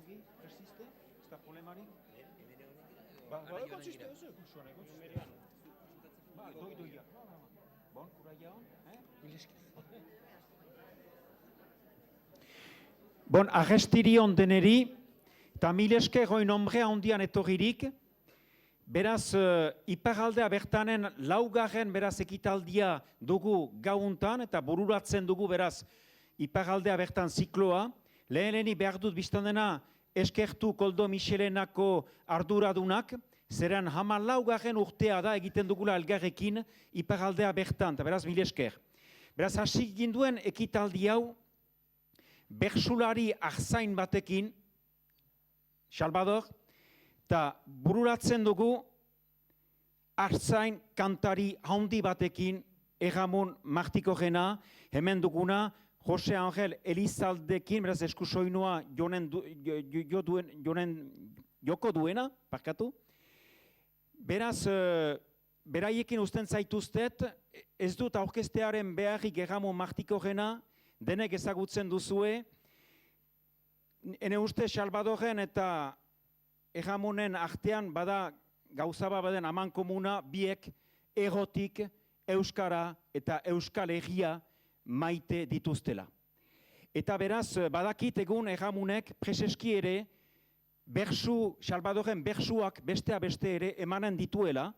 ongi, resiste, ez da problemarik. Ba, egotxiste, ez egotxuan, egotxiste. Ba, doia. Bon, kuraia hon, Bon, agestirion deneri, eta mileske goi nombrea ondian etorririk, beraz, iparaldea bertanen laugarren beraz ekitaldia dugu gauntan, eta bururatzen dugu beraz iparaldea bertan zikloa. Leheni behar dut biztan dena eskertu Koldo Michelenako arduradunak, zeren laugarren urtea da egiten dugula elgarrekin iparaldea bertan, eta beraz milesker. Beraz, hasi ginduen ekitaldi hau, bertsulari arzain batekin, Salvador, eta bururatzen dugu arzain kantari handi batekin Erramon Martikorena, hemen duguna Jose Angel Elizaldekin, beraz eskusoinua joko duena, parkatu. Beraz, beraiekin usten zaituztet, ez dut aurkestearen beharrik Erramon Martikorena, denek ezagutzen duzue, ene uste Salvadoren eta Erramonen artean bada gauzaba baden aman komuna biek erotik, euskara eta euskal herria maite dituztela. Eta beraz, badakit egun Erramonek preseski ere Salvadoren bersuak bestea beste ere emanen dituela.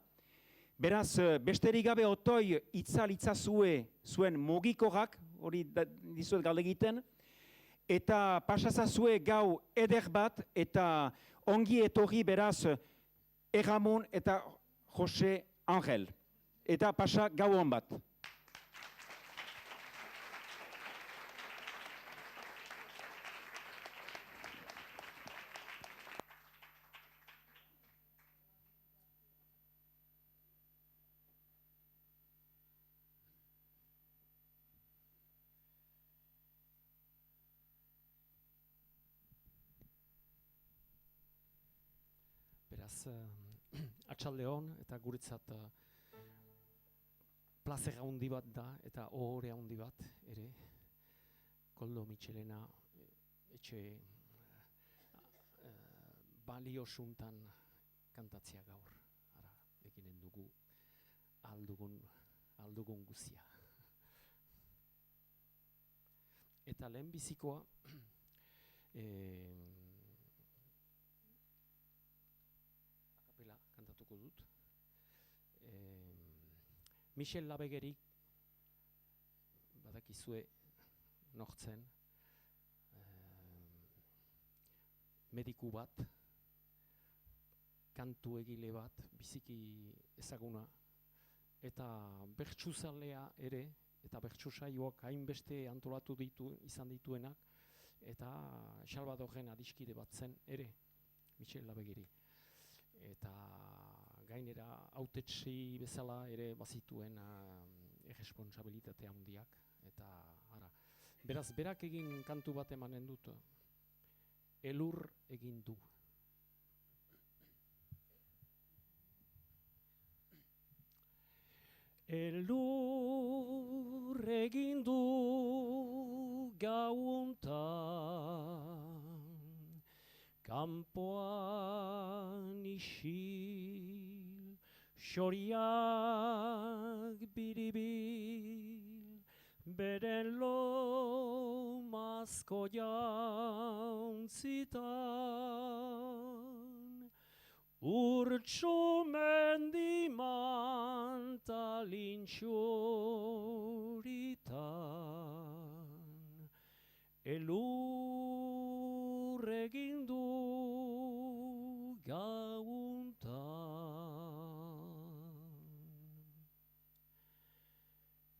Beraz, besterik gabe otoi itzazue zuen mugikorak, hori dizuet galde egiten, eta pasazazue gau eder bat, eta ongi etorri beraz Erramon eta Jose Angel. Eta pasa gau hon bat. Beraz, atxalde hon eta guretzat plazera handi bat da eta ohore handi bat ere Koldo Michelena etxe baliosuntan kantatzea gaur. Ara, eginen dugu aldugun guzia. Eta lehen bizikoa kantatuko dut. Michel Labegerik badakizue nortzen mediku bat, kantu egile bat, biziki ezaguna, eta bertsuzalea ere, eta bertsu saioak hainbeste antolatu izan dituenak, eta Salvadorren adiskide bat zen ere, Michel Labegeri. Eta gainera hautetsi bezala ere bazituen erresponsabilitate handiak, eta ara. Beraz, berak egin kantu bat emanen dut, elur egin du. Elur egin du gauntan, kanpoan isil, xoriak biribil, beren lomazko jantzitan, urtsu mendimanta lintxuritan, elur egin du gauntan.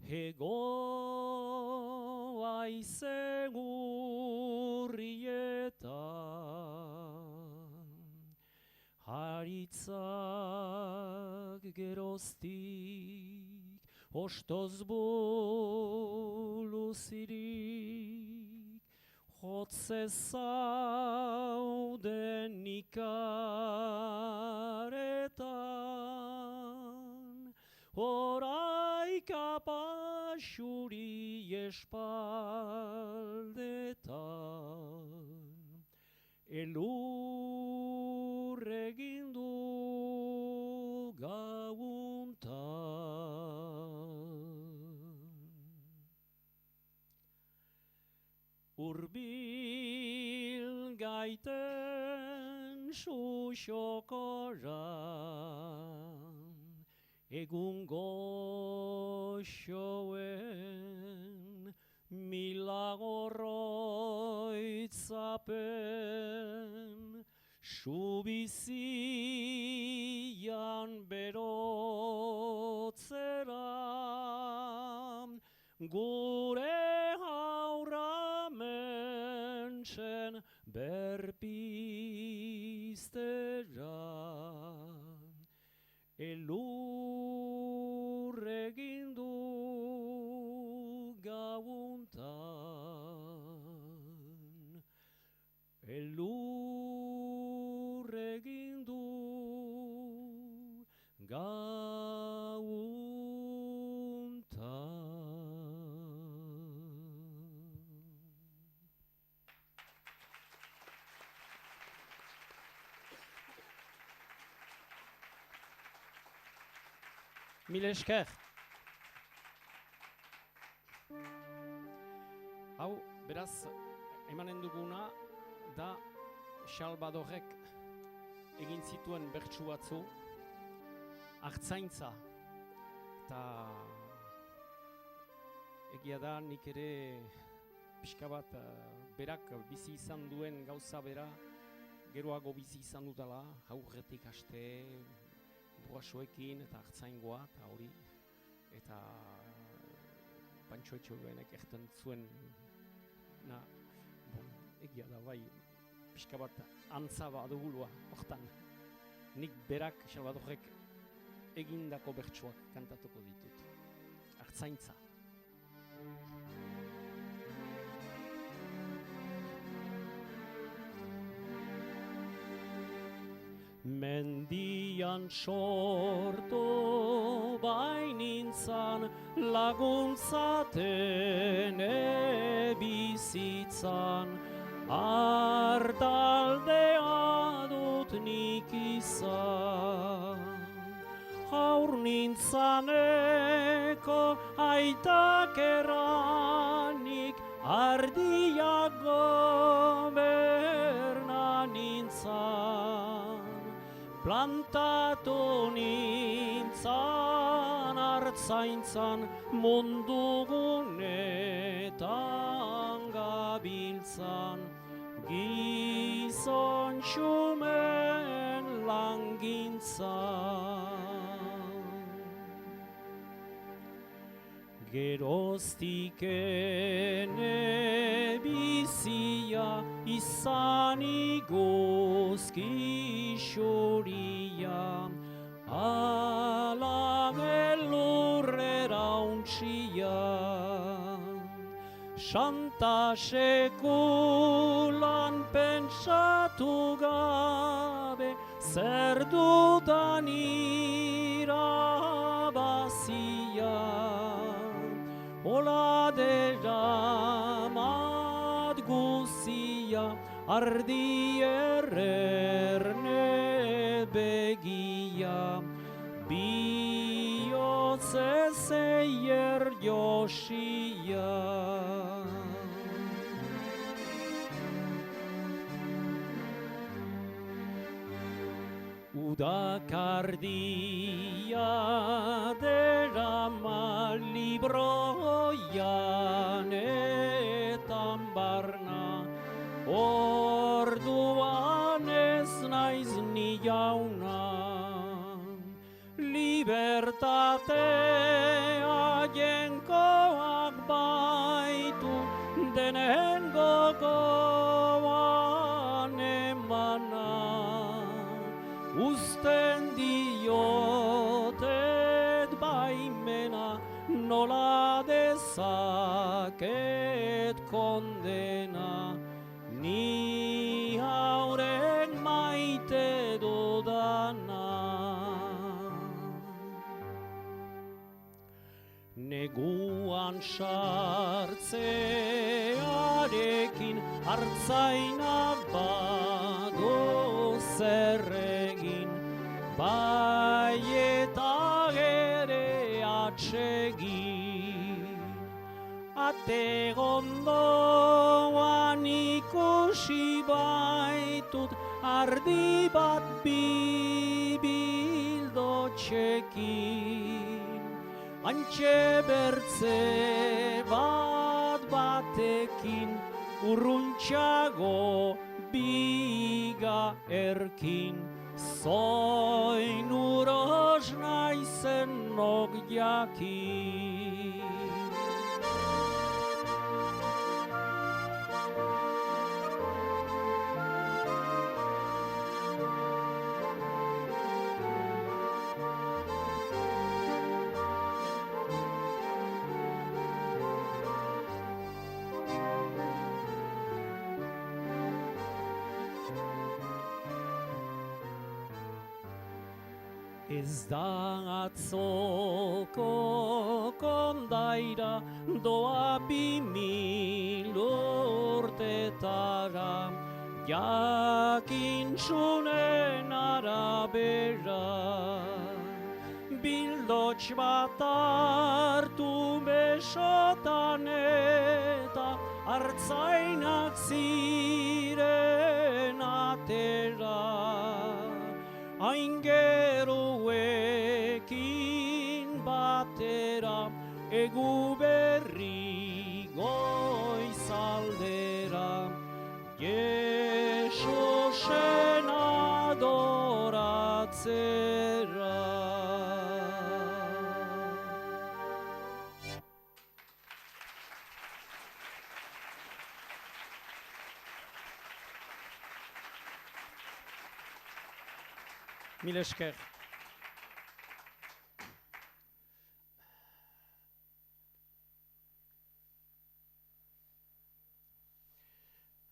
Hego aize urrietan, haritzak geroztik, ostoz buluzirik, jotze zauden ikaretan, oraika pasuri espaldetan, elur egin du gauuntan. Urbil gaiten suxokoran, egun goxoen milagorroitzapen, subizian berotzera, gure haurra mentsen berpiztera. Elur egin du gauuntan, elur egin du Mil esker. Hau, beraz, emanen duguna da Salvadorrek egin zituen bertsu batzu, hartzaintza. Eta egia da nik ere pixka bat berak bizi izan duen gauza bera, geroago bizi izan dutala, aurretik haste, burasoekin eta hartzaingoa eta hori, eta Pantxo Etxeberenek erten zuen, egia da bai, pixka bat antza badugulua hortan. Nik berak, Salvadorrek egindako bertsuak kantatuko ditut. Hartzaintza. Mendian sorto bainintzan laguntzaten bizitzan, ardaldea dut nik izan. Haur nintzaneko aitak erranik, ardiak goberna nintzan. Plantatu nintzan hartzaintzan, mundu gunetan gabiltzan, gizon xumen langintzan. Geroztik ene bizia izan iguzki xuria, ala elurrera untxia. Santa sekulan pentsatu gabe, zer dudan irabazia. Ola deramat guzia, ardi erne begia, bihotz ezeier josia. Udakardia derama libroian etan barna, orduan ez naiz ni jauna. Libertatea jenkoak baitu, denen gogoan emana. Uzten diotet baimena, nola dezaket kondena, ni haurek maite dudana. Neguan sartzearekin hartzainak ditut ardi bat bildotxekin. Antxe bertze bat batekin, urruntxago biga erkin. Zoin uros naizen nok jakin. Ez da atzoko kondaira doa 2000 urtetara, jakintzunen arabera. Bildotx bat hartu besotan eta hartzainak ziren atera. Aingeruekin batera, egu berri goizaldera, Jesusen adoratzera. Mil esker.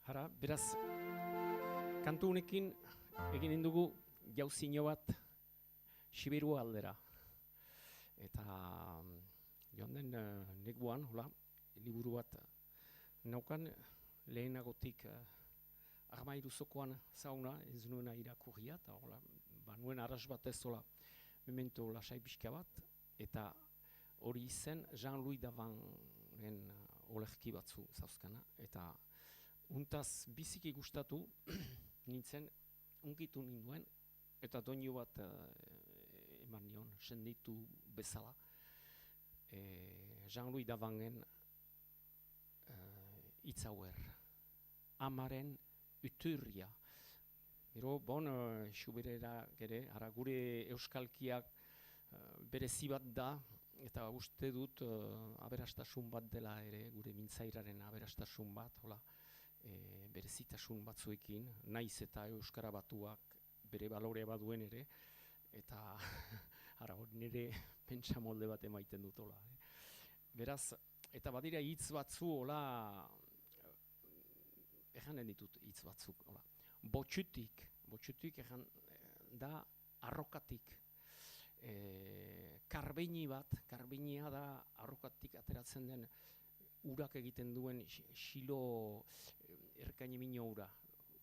Hara, beraz, kantu honekin egin dugu jauzino bat Sibiru aldera. Eta joan den neguan, hola, liburu bat naukan lehenagotik Armairuzokoan zauna, ez nuena irakurria, eta hola, nuen arras bat ez zola memento lasai pixka bat, eta hori zen Jean-Louis Davanen olerki batzu zauzkana, eta untaz biziki gustatu nintzen, unkitu ninduen, eta doinu bat eman nion, senditu bezala. Jean-Louis Davanen itzauer, amaren uturria. Gero, bon, Xuberera gere, ara gure euskalkiak berezi bat da, eta uste dut aberastasun bat dela ere, gure mintzairaren aberastasun bat, hola, berezitasun batzuekin, naiz eta euskara batuak bere balorea baduen ere, eta ara nire pentsamolde bat emaiten dut, hola. Beraz, eta badira hitz batzu, hola, ejanen ditut hitz batzuk, hola. Botxutik egan da arrokatik. Karbinia da arrokatik ateratzen den urak egiten duen xilo erkainimino ura,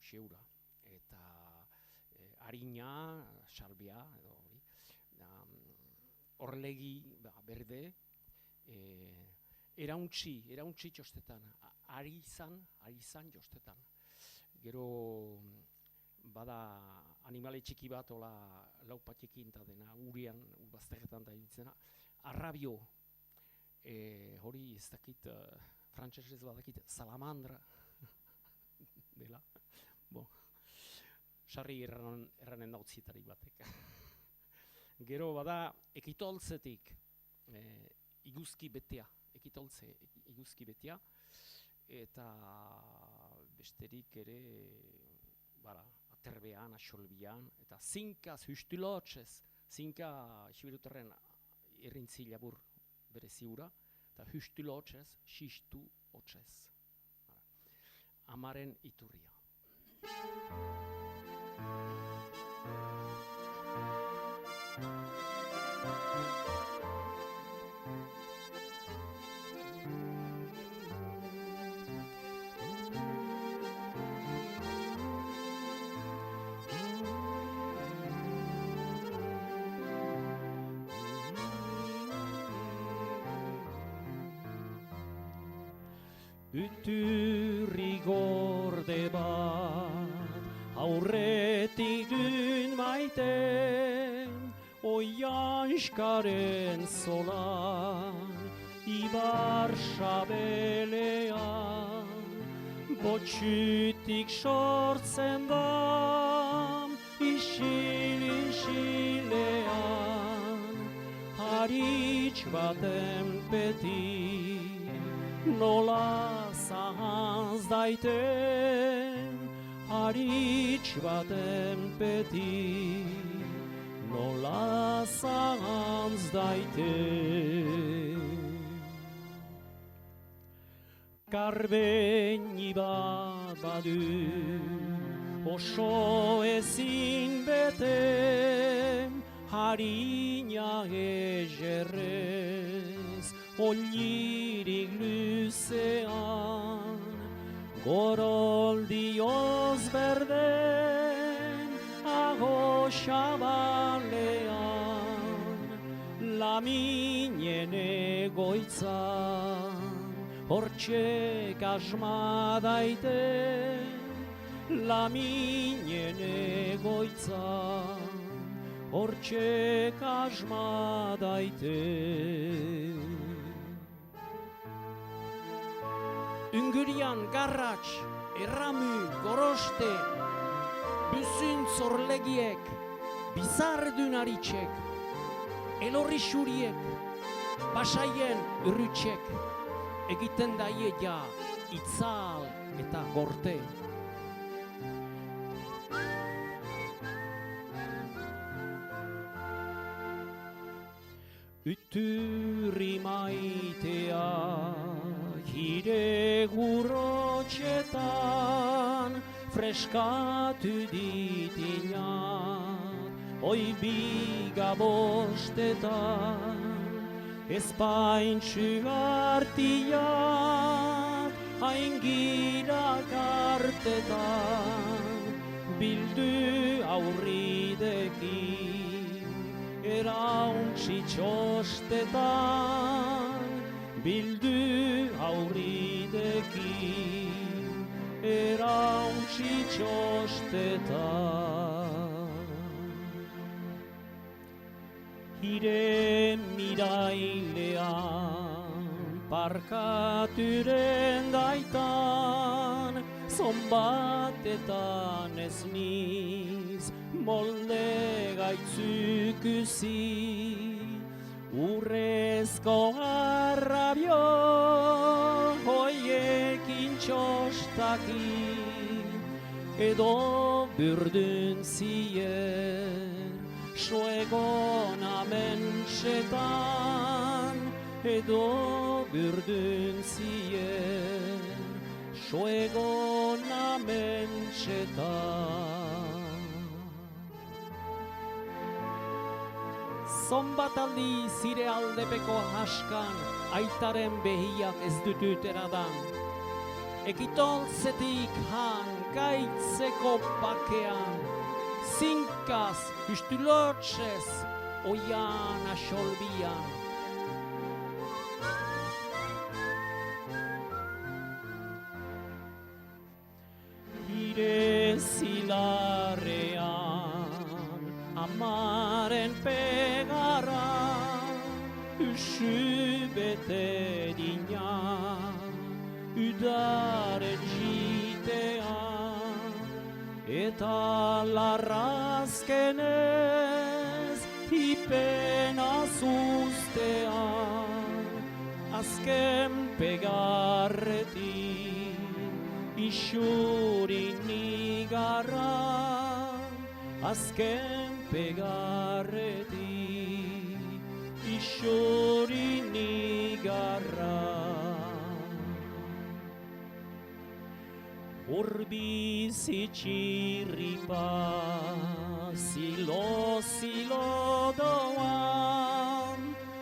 xeura. Eta harina, salbia, edo hori. Orlegi berde, erauntzi txostetan, ari izan jostetan. Gero bada animale txiki bat, ola laupatxekin eta dena, urian, bazterretan da ditzena, arrabio, hori ez dakit, frantsesez badakit, salamandra, dela, bon, sarri erranen dautzietarik batek. Gero bada ekitoltzetik, iguzki betea, iguzki betea, eta besterik ere, aterbean, asolbian, eta zinkaz, hustulotxez, zinka Sibirutarren irrintzi labur bere ziura, eta hustulotxez, xistu hotxez. Amaren iturria. Uturri gorde bat daiten, oianskaren zolan, ibar sabelean, botxutik sortzen da, isil-isilean, haritz baten peti, nola zahantz daiten, haritz baten peti, nola zahantz daiten. Garbeini bat badu, oso ezin bete, harina egerrez, olirik luzean, goroldioz berden, ago xabalean, laminen egoitzan, hortxe kasma daite, laminen egoitzan, hortxe kasma daite. Ungurian garratx, erramu, goroste, büzün zorlegiek, bizardun aritxek, elorri xuriek, basaien urrutxek, egiten daie ja itzal eta gorte. Uturri maitea hire gurrotxetan freskatu ditinat, oi bigabostetan, ezpaintxu artiak hain girak artetan, bildu aurridekin, erauntzi txostetan, bildu aurridekin, erauntzi txostetan. Hire mirailean, parkaturen daitan, zonbatetan ez niz, molde gaitzukuzi, urrezko garrabio, hoiekin txostaki, edo burdun zier, suegon amentsetan, edo burdun zier, suegon amentsetan. Zonbat aldi zire aldepeko haskan, aitaren behiak ez dutut eradan, ekitoltzetik han gaitzeko bakean, zinkaz, ustulotxez, oian asolbian. Hire zilarrean, amaren pegara, usu bete dinan, udaren jitean, eta larrazkenez hipen azuztean, azken pegarretik isurin nigarra, azken pegarretik isurin nigarra. Urbizi txirripa, zilo doan,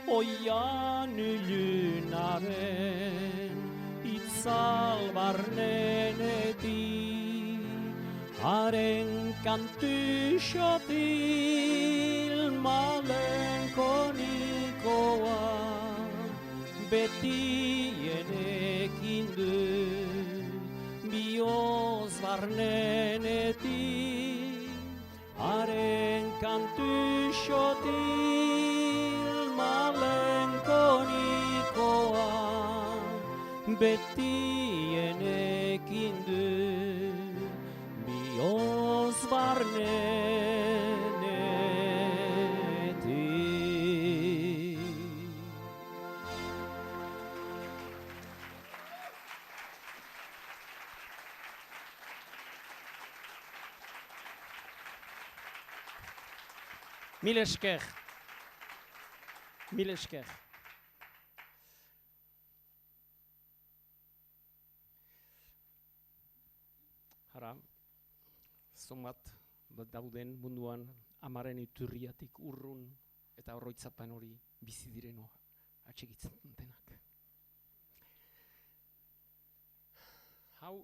oian lunaren, itzal barnenetik, haren kantu xotil malenkonikoa, betienekin du, bioz barnenetik, haren kantu xotil malenkonikoa betienekin du bioz barnenetik. Mil esker. Mil esker. Hara, zonbat dauden munduan amaren iturriatik urrun eta oroitzapen hori bizi direno atxikitzen denak. Hau,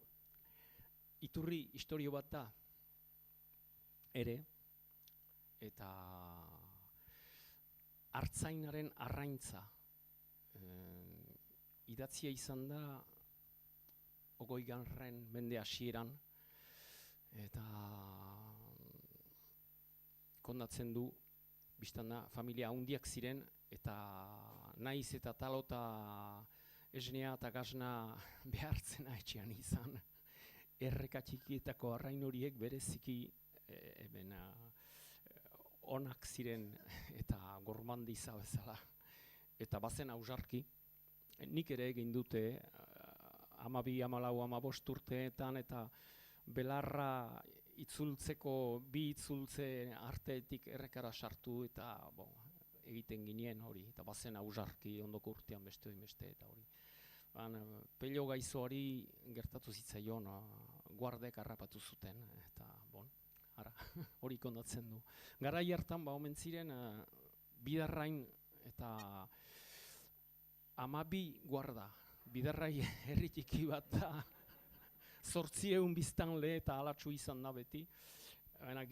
iturri historio bat da ere, eta artzainaren arraintza idatzia izan da 20. mende hasieran, eta kondatzen du biztanda familia handiak ziren, eta naiz eta talota esnea eta gasna behartzena etxean izan. Erreka txikietako arrain horiek bereziki onak ziren eta gormandiza bezala. Eta bazen ausarki, nik ere egin dute 12, 14, 15 urteetan, eta belarra itzultzeko 2 itzultze arteetik errekara sartu eta egiten ginen hori. Eta bazen ausarki ondoko urtean beste eta hori. Pello gaizoari gertatu zitzaion, guardek harrapatu zuten, eta ara, hori kondatzen du. Garai hartan omen ziren Bidarrain eta 12 guarda. Bidarrai herri txiki bat da, 800 biztanle eta alatsu izan da beti.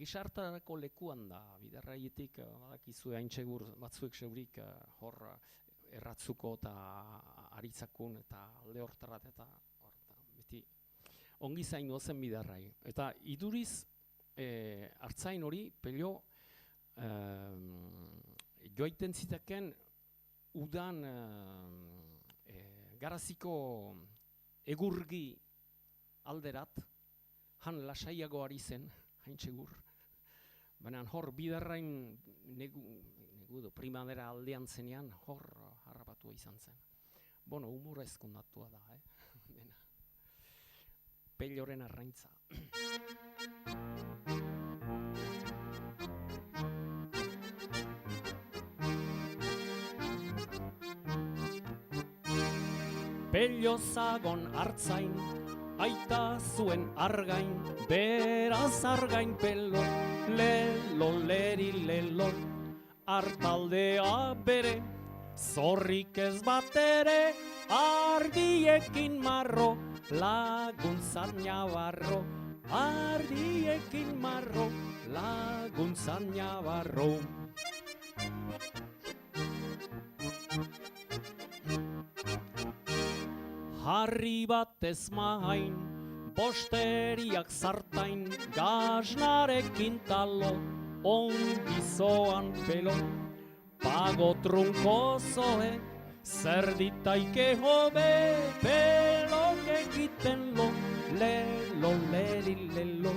Gizartarako lekuan da, Bidarraietik badakizue haintsegur batzuek seurik hor erratzuko eta aritzakun eta alde hortarat eta beti ongi zaindu zen Bidarrai. Eta iduriz artzain hori, Pello, joaiten zitaken udan Garaziko egurgi alderat, han lasaiago ari zen, haintsegur. Baina hor Bidarrain negudo primadera aldean zenean, hor harrapatua izan zen. Humora ezkondatua da, dena. Pelloren arraintza. Pello zagon artzain, aita zuen argain, beraz argain pelo, lelo leri lelo, hartaldea bere, zorrik ez bat ere, ardiekin marro, laguntzan nabarro, ardiekin marro, laguntzan nabarro. Harri bat ez mahain, bosteriak zartain, gaznarekin talo, ongi zoan pelo, pago trunko zoe, zer ditaike hobe, pelok egiten lo, lelo leri lelo,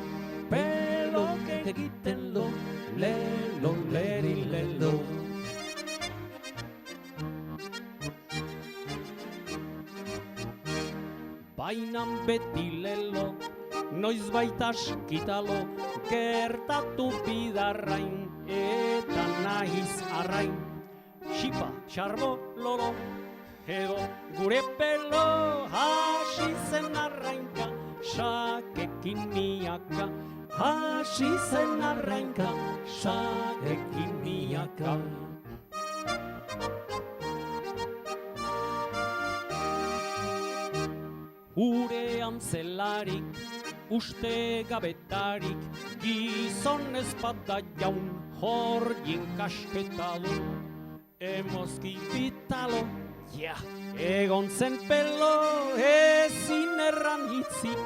pelok egiten lo, lelo leri lelo. Bainan beti lelo, noiz baita askitalo, gertatu Bidarrain eta nahiz arrain. Xipa, xarbo, lolo, edo gure pelo, hasi zen arrainka, sakekin miaka, hasi zen arrainka, sakekin miaka. Urean zelarik, uste gabetarik, gizon ez bada jaun, jorgin kasketa du. Emozki bitalo, egon zen pelo, ezin erran hitzik,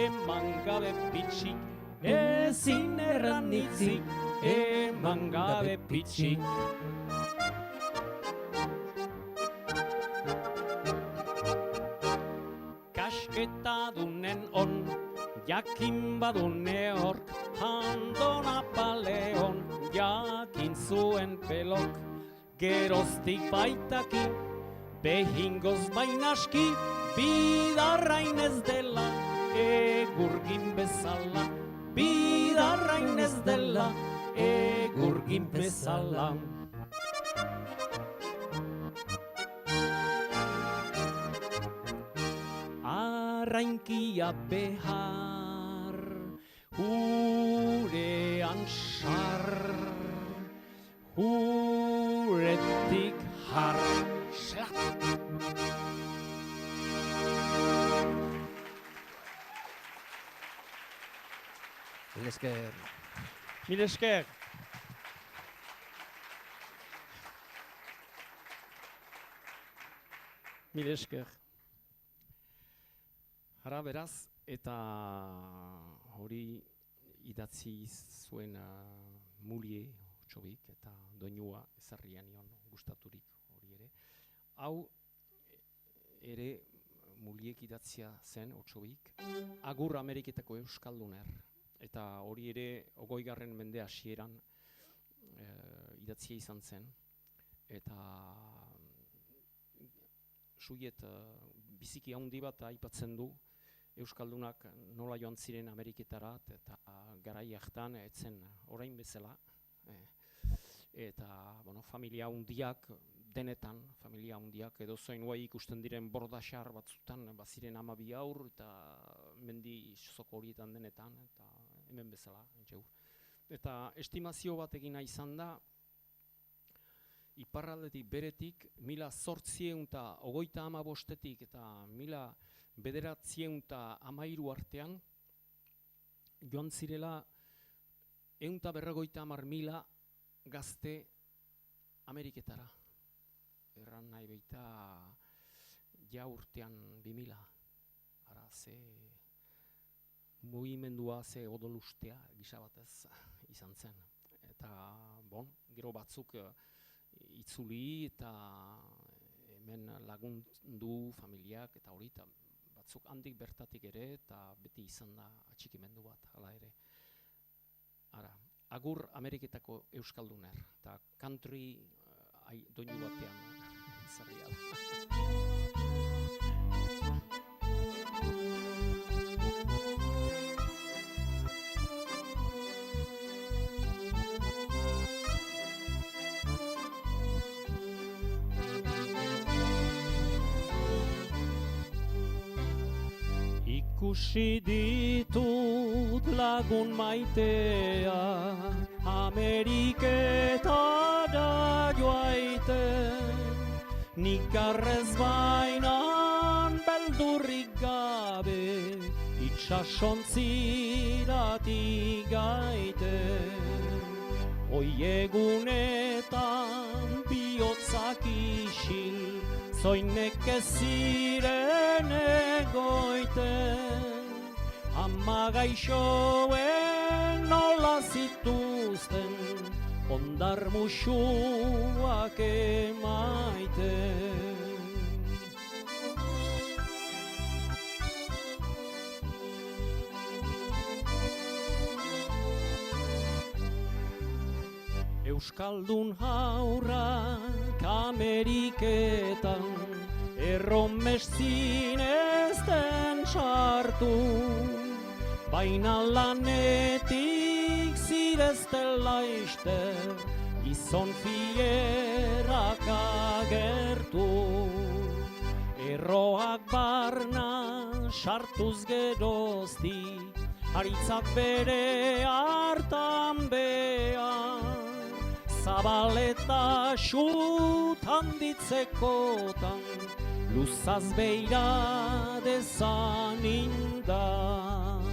eman gabe bitxik, ezin erran itzi, eman gabe pitxi. Kasketa dunen on, jakin badune hork, Ando Napoleon jakin zuen pelok, geroztik baitaki, behingoz bainaski, bidarrain ez dela, egurgin bezala, bidarrain ez dela, egurgin bezala. Arrainkia behar, hurean sar, huretik har. Mil esker. Mil esker. Mil esker. Hara beraz, eta hori idatzi zuen Mulie Otxobik eta doinua ezarrian nion gustaturik hori ere. Hau ere Muliek idatzia zen Otxobik, Agur Ameriketako Euskalduner. Eta hori ere 20. mende hasieran idatzia izan zen. Eta suiet biziki handi bat aipatzen du Euskaldunak nola joan ziren Ameriketara eta garai hartan etzen orain bezala. Eta familia handiak denetan, familia handiak edo zoin guai ikusten diren bordaxar batzutan baziren 12 haur eta mendi zoko horietan denetan eta hemen bezala. Eta estimazio bat egina izan da, iparraldetik beretik 1895 eta 1913 artean joan zirela 150.000 gazte Ameriketara. Erran nahi baita ja urtean 2000. Ara ze mugimendua, ze odolustea gisa batez izan zen. Eta gero batzuk itzuli eta hemen lagundu familiak eta hori, batzuk handik bertatik ere eta beti izan da atxikimendu bat, hala ere. Ara, Agur Ameriketako Euskalduner, eta country doinu batean zerria da. Ikusi ditut lagun maitea, Ameriketara joaiten, nik arrez bainan beldurrik gabe, itsasontziratik gaiten. Hoi egunetan bihotzak isil, zoinek ez ziren egoiten, ama gaixoen nola zituzten, ondar musuak emaiten. Euskaldun haurrak Ameriketan, erromes zinezten sartu, baina lanetik zirezten laizter, gizon fierak agertu. Erroak barna sartuz geroztik, haritzak bere hartan behan, zabaleta xut handitzekotan, luzaz beira dezan indan.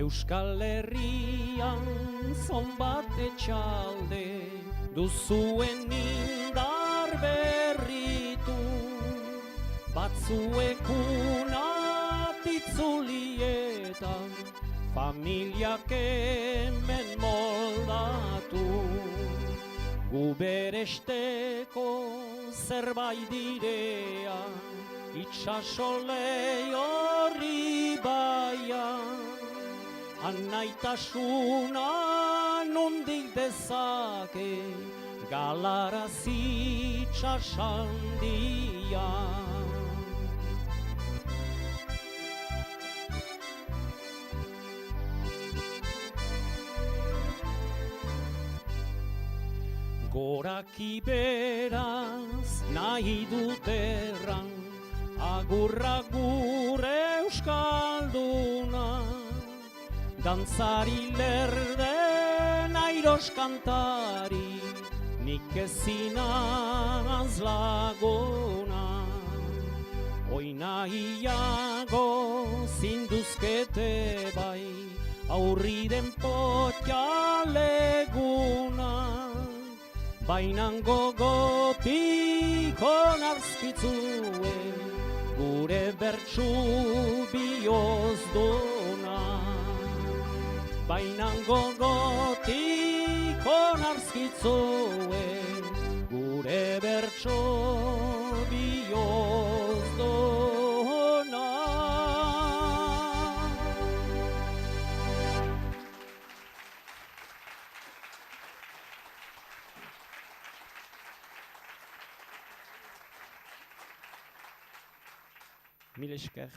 Euskal Herrian zonbat etxalde duzuen indar berritu, batzuekuna pitzulietan familiak hemen moldatu. Gu beresteko zerbait direa, itxaso lehorri baian, anaitasuna nondik dezake, galaraz itxasandian. Goraki beraz nahi dut erran, agurra gure euskalduna, dantzari lerden airos kantari, nik ezinaz laguna. Oinaiago zinduzkete bai, aurriden potja leguna, bainan gogotik onarzkitzue, gure bertsu bihozduna. Bainan gogotik onarzkitzue, gure bertsu bihozduna. Mil esker.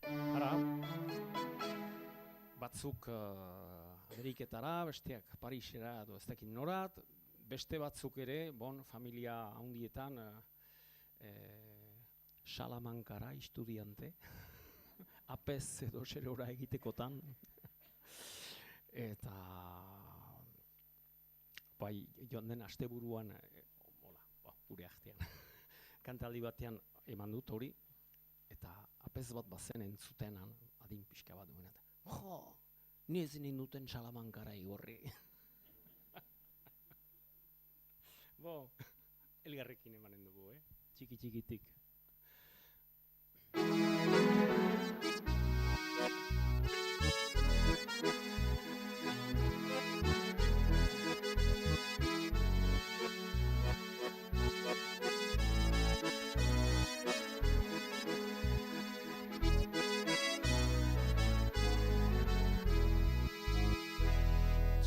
Ara, batzuk Ameriketara, besteak Parisera edo ez dakit norat, beste batzuk ere, familia handietan Salamankara estudiante, apez edo zerora egitekotan, eta bai, joan den asteburuan, gure artean, kantaldi batean eman dut hori, eta apez bat bazen entzutenan, adin pixka bat duen, eta ni ezin induten Salamankara igorri. Elgarrekin emanen dugu, txiki-txikitik.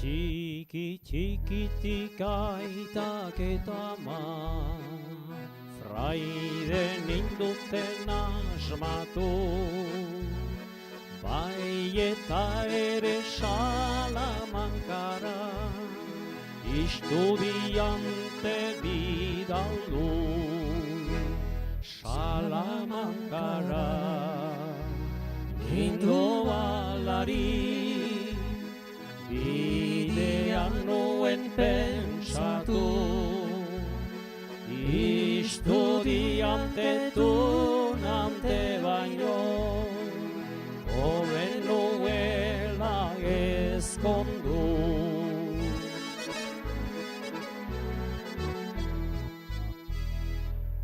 Txiki-txikitik aitak eta ama, fraide ninduten asmatu, bai eta ere Salamankara, estudiante bidaldu. Salamankara, nindobalari, bidean nuen pentsatu, estudiante tunante baino, hoben nuela ezkondu.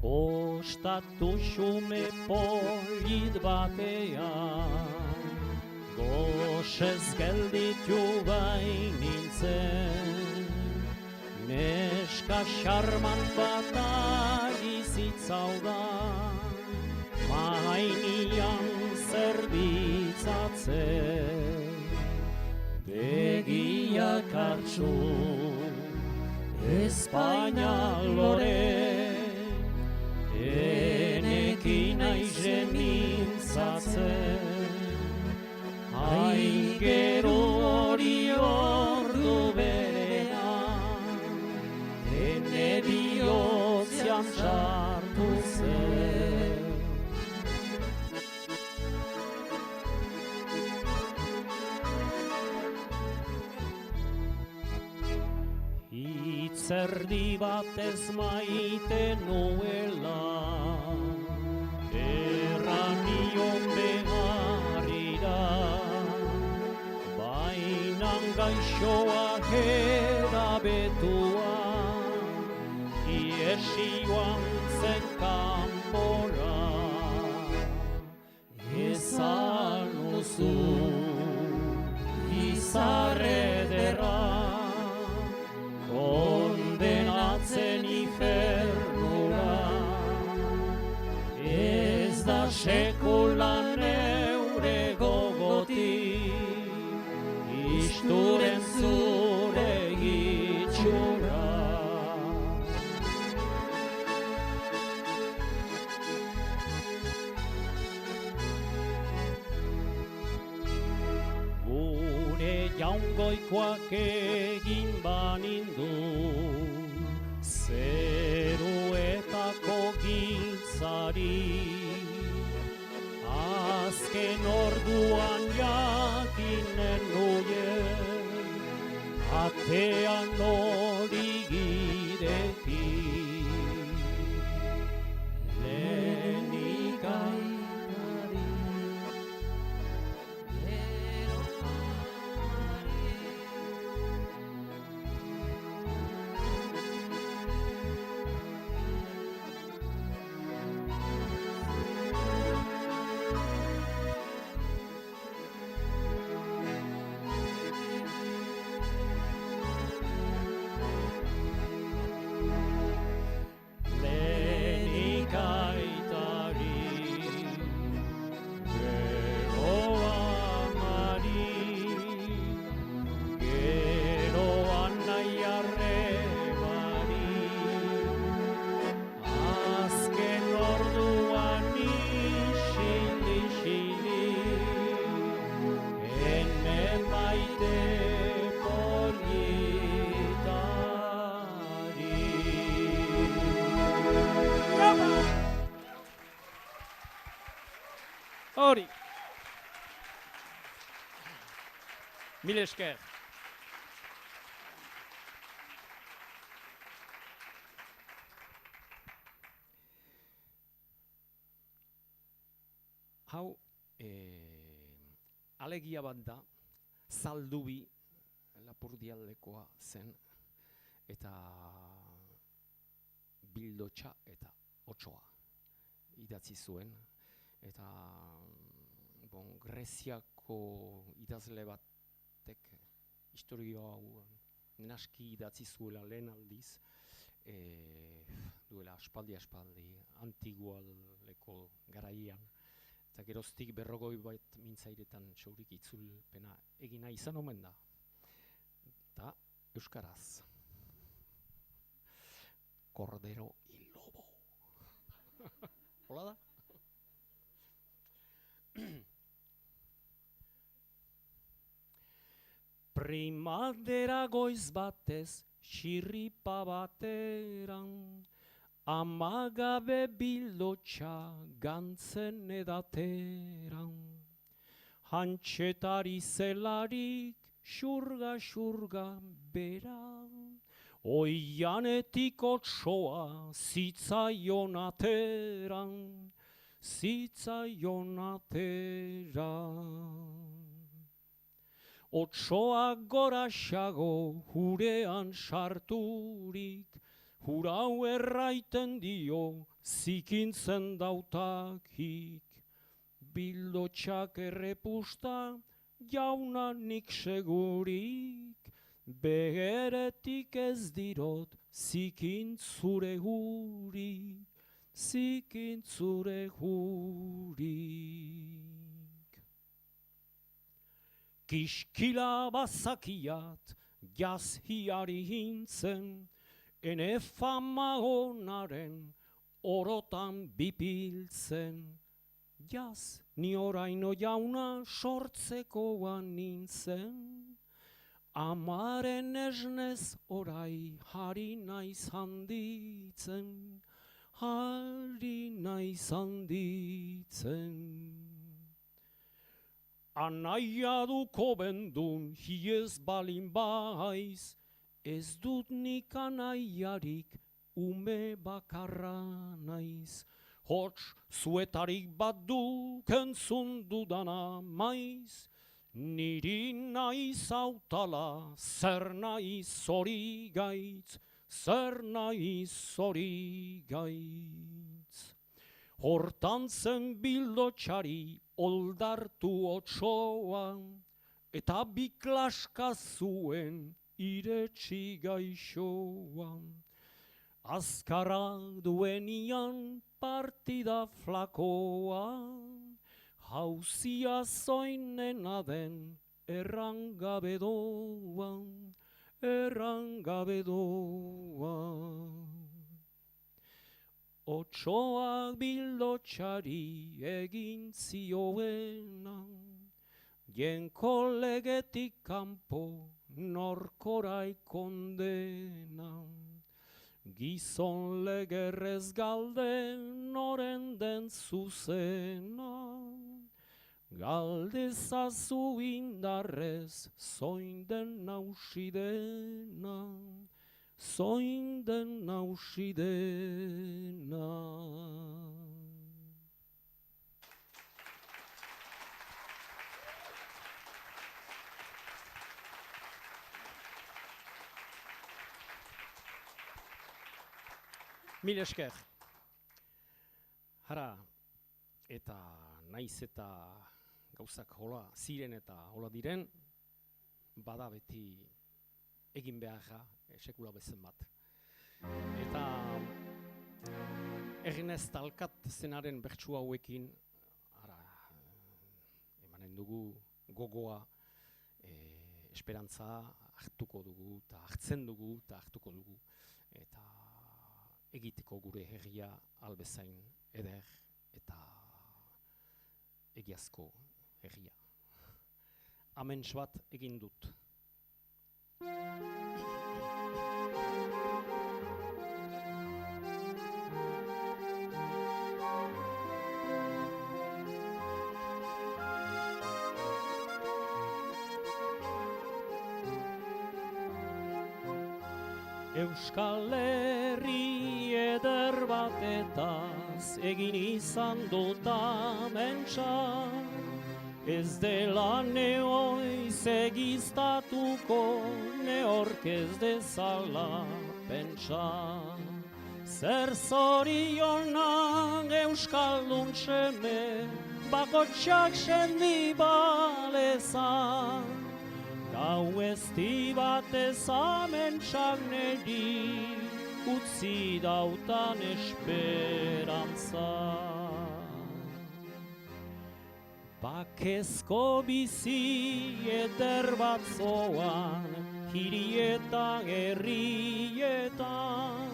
Ostatu xume polit batean, goxez gelditu bai nintzen, neska xarman bat agizitzaudan, mainian zerbitzatzen. Begiak hartzu, espainalore, enekin aize mintzatzen. Hain gero hori ordu berean, ene bihotzean sartu zen. Hitzerdi batez maite nuela, Gaixoa erabetua, iesi joan zen kanpora, ezan ozu izar ederra, kondenatzen infernura, ez da sekulan neure gogotik, isturen zure itxura. Gure jaungoikoak egin banindu, zeruetako giltzari, azken orduan jakinen nuien, atean hori gireki. Lehenik aitari, gero amari. Lehenik aitari, gero amari, gero anai arrebari, azken orduan isili, ene maite politari. Hori. Mil esker. Hau, alegia bat da, Zaldubi Lapurdialdekoa zen, eta Bildotxa eta Otsoa idatzi zuen, eta Greziako idazle batek historia hau naski idatzi zuela lehen aldiz, duela aspaldi, antigualeko garaian, eta geroztik 50 bat mintzairetan txaurik itzulpena egina izan omen da. Eta euskaraz. Cordero y lobo. Hola da? Primadera goiz batez, xirripa bateran, amagabe Bildotxa gantzen edateran. Hantxetari zelarik, xurga bera, oianetik Otsoa zitzaion ateran, Otsoa goraxago hurean sarturik, hurau erraiten dio zikintzen dautakik. Bildotxak errepusta jaunanik segurik, begeretik ez dirot zikintzure hurik, Kiskila bazakiat jazhiari hintzen, ene fama honaren orotan bipiltzen. Jaz ni oraino jauna sortzekoan nintzen, amaren esnez orai hari naiz handitzen, Anaia duko bendun hiez balin baiz, ez dut nik anaiarik ume bakarra naiz. Hots zuetarik bat duk entzun dudana maiz, Niri naiz hautala, zer naiz hori gaitz, zer naiz hori gaitz. Hortan zen bildotxari oldartu otsoan, eta biklaska zuen iretsi gaixoan. Azkarra duenian partida flakoan, jauzia zoinena den errangabe doan, errangabe doan. Otsoak bildotxari egin zioena, jenko legetik kanpo norkorai kondena. Gizon legerrez galde noren den zuzena, galdezazu indarrez zoin den nausidena, zoin den nausidena. Mil esker. Hara, eta naiz eta gauzak hola ziren eta hola diren, bada beti egin beharra sekula bezen bat. Eta Ernest Alkat zenaren bertsu hauekin, emanen dugu gogoa, esperantza hartuko dugu, eta hartzen dugu, eta hartuko dugu. Eta egiteko gure herria albezain eder eta egiazko herria. Aments bat egin dut. Euskal Herri eder batetaz egin izan dut amentsa, ez dela neoiz egiztatuko neork ez dezala pentsa. Zer zorionak Euskaldun seme bakotxak sendi balezan, gau ezti batez amentsak neri utzi dautan esperantza. Bakezko bizi eder bat zoan, hirietan herrietan,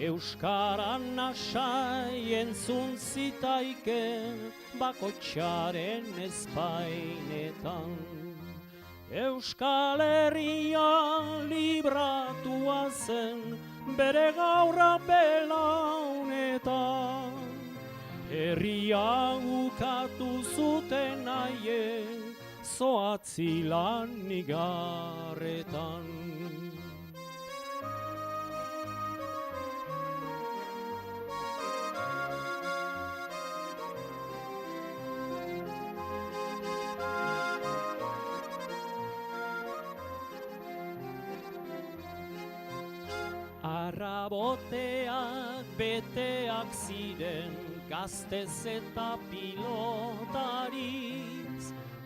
euskaran nasai entzun zitaiken bakotxaren espainetan. Euskal Herria libratua zen bere gaurra belaunetan, herria ukatu zuten aie zoatzi lan igarretan. Arraboteak beteak ziren gaztez eta pilotariz,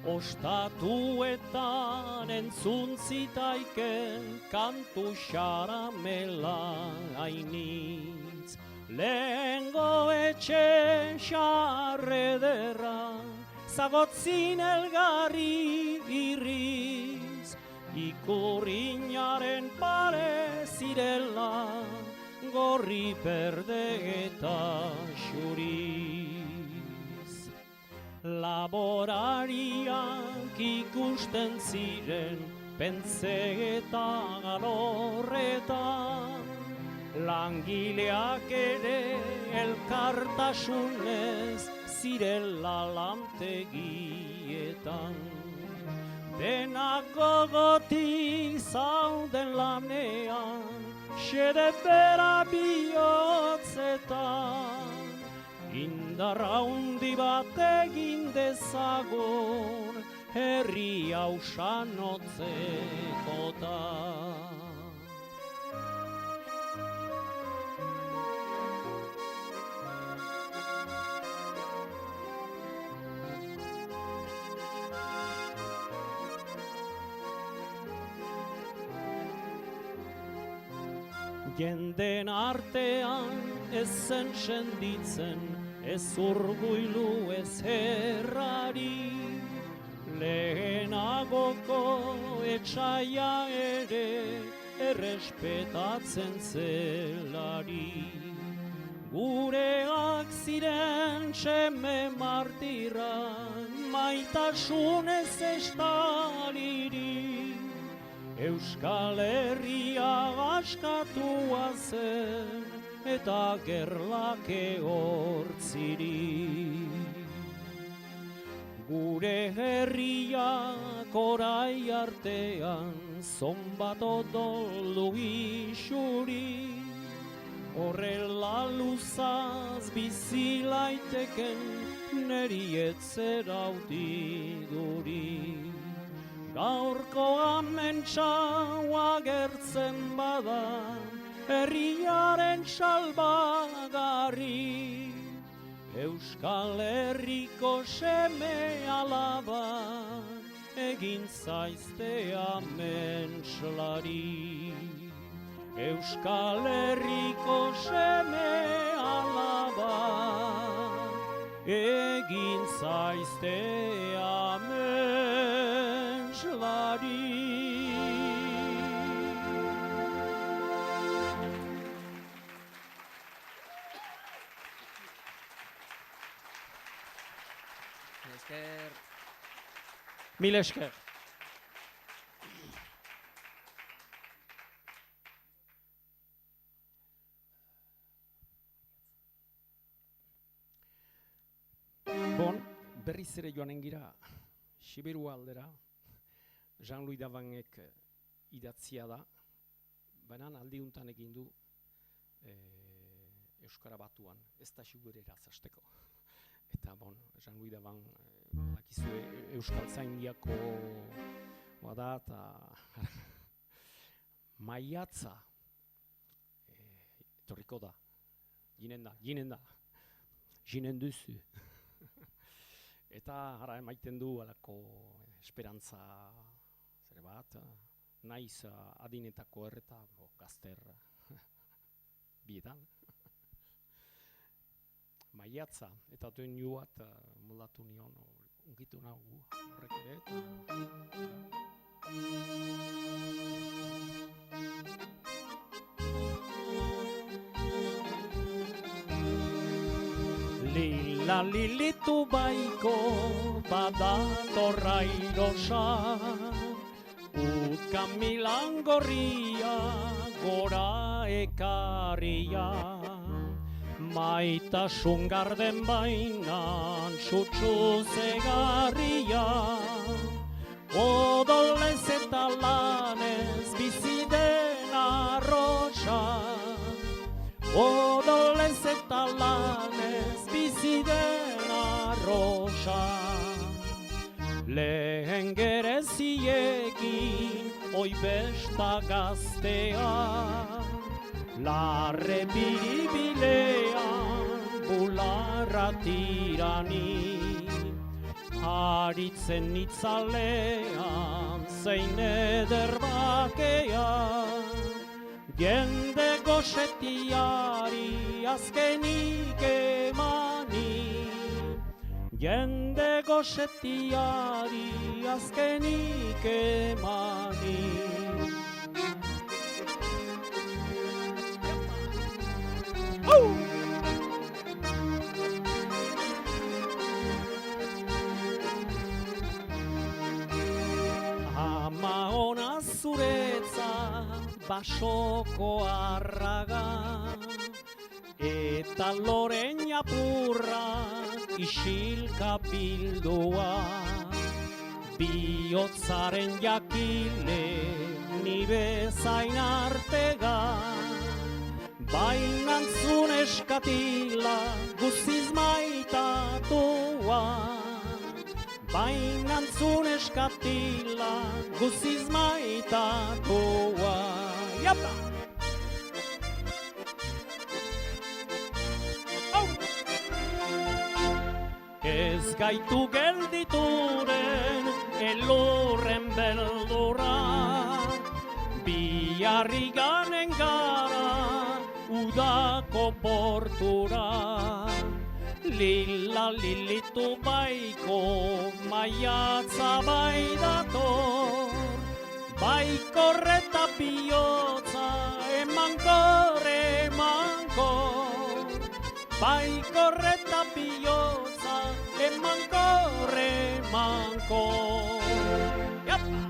ostatuetan entzun zitaiken kantu xaramela hainitz. Lehengo etxe xarrederra, zagotzin elgarri irriz, ikurriñaren pare zirela, gorri berde eta xuriz. Laborariak ikusten ziren pentze eta galorretan, langileak ere elkartasunez zirela lantegietan. Denak gogotik zauden lanean, xede bera bihotzetan, indarra handi bat egin dezagun herri hau sanotzekota. Jenden artean ez zen senditzen, ez urguilu ez herrari, lehenagoko etxaia ere errespetatzen zelari. Gureak ziren txeme martira, maitasunez estaliri, Euskal Herria askatua zen eta gerlake hortziri. Gure herriak orai artean zonbat odoldu isuri, horrela luzaz bizi laiteken neri etzera duri. Gaurko amentsa agertzen bada, herriaren salbagarri. Euskal Herriko seme alaba, egin zaizte amentslari. Euskal Herriko seme alaba, egin zaizte amentslari. Mil esker. Bon, berriz ere joanen gira Siberua aldera, Jean-Louis Davanek idatzia da, baina aldiuntan egin du Euskara Batuan, ez da Sibereraz hasteko. Eta bon, Jean-Louis Davan badakizue Euskaltzaindiako bada eta maiatza etorriko da, ginen duzu. Eta hara emaiten du alako esperantza zer bat, naiz adinetako erreta gazter bietan. Maiatza, eta doinu bat moldatu nion, ungitu nahu horrek ere. Lila lilitu baiko badatorra irosa, utka milangorria gora ekarria. Maitasun garden bainan sutsu zegarria, odolez eta lanez bizi den arrosa, odolez eta lanez bizi den arrosa. Lehen gereziekin oi besta gaztea, larre biribilean bularra tirani, haritzen itzalean zein eder bakean, jende goxetiari azkenik emani, jende goxetiari azkenik emani. Ama ona zuretzat basoko arraga, eta loren apurra isilka bildua, bihotzaren jakile ni bezain artega, bainantzun eskatila guztiz maitatua, bainan entzun eskatila, guziz maitatua. Japa! Ez gaitu geldituren, elurren beldurra, biharri ganen gara, udako portura. Lila lilitu baiko, maiatza bai dator, baikor eta bihotza, emankor, emankor, baikor eta bihotza, emankor, emankor. Yapa!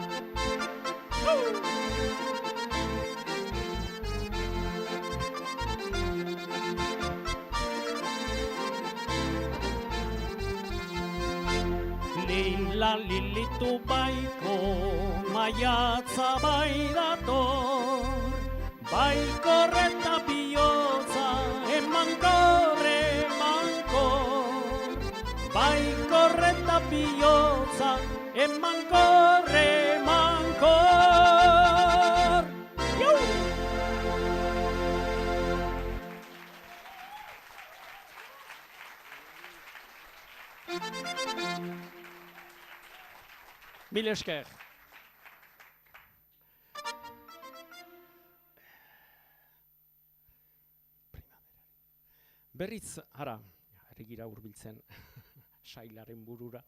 Lila lilitu baiko, maiatza bai dator, baikor eta bihotza, emankor, emankor, baikor eta bihotza, emankor, emankor. Mil esker. Berriz, ara, herrigira hurbiltzen sailaren burura.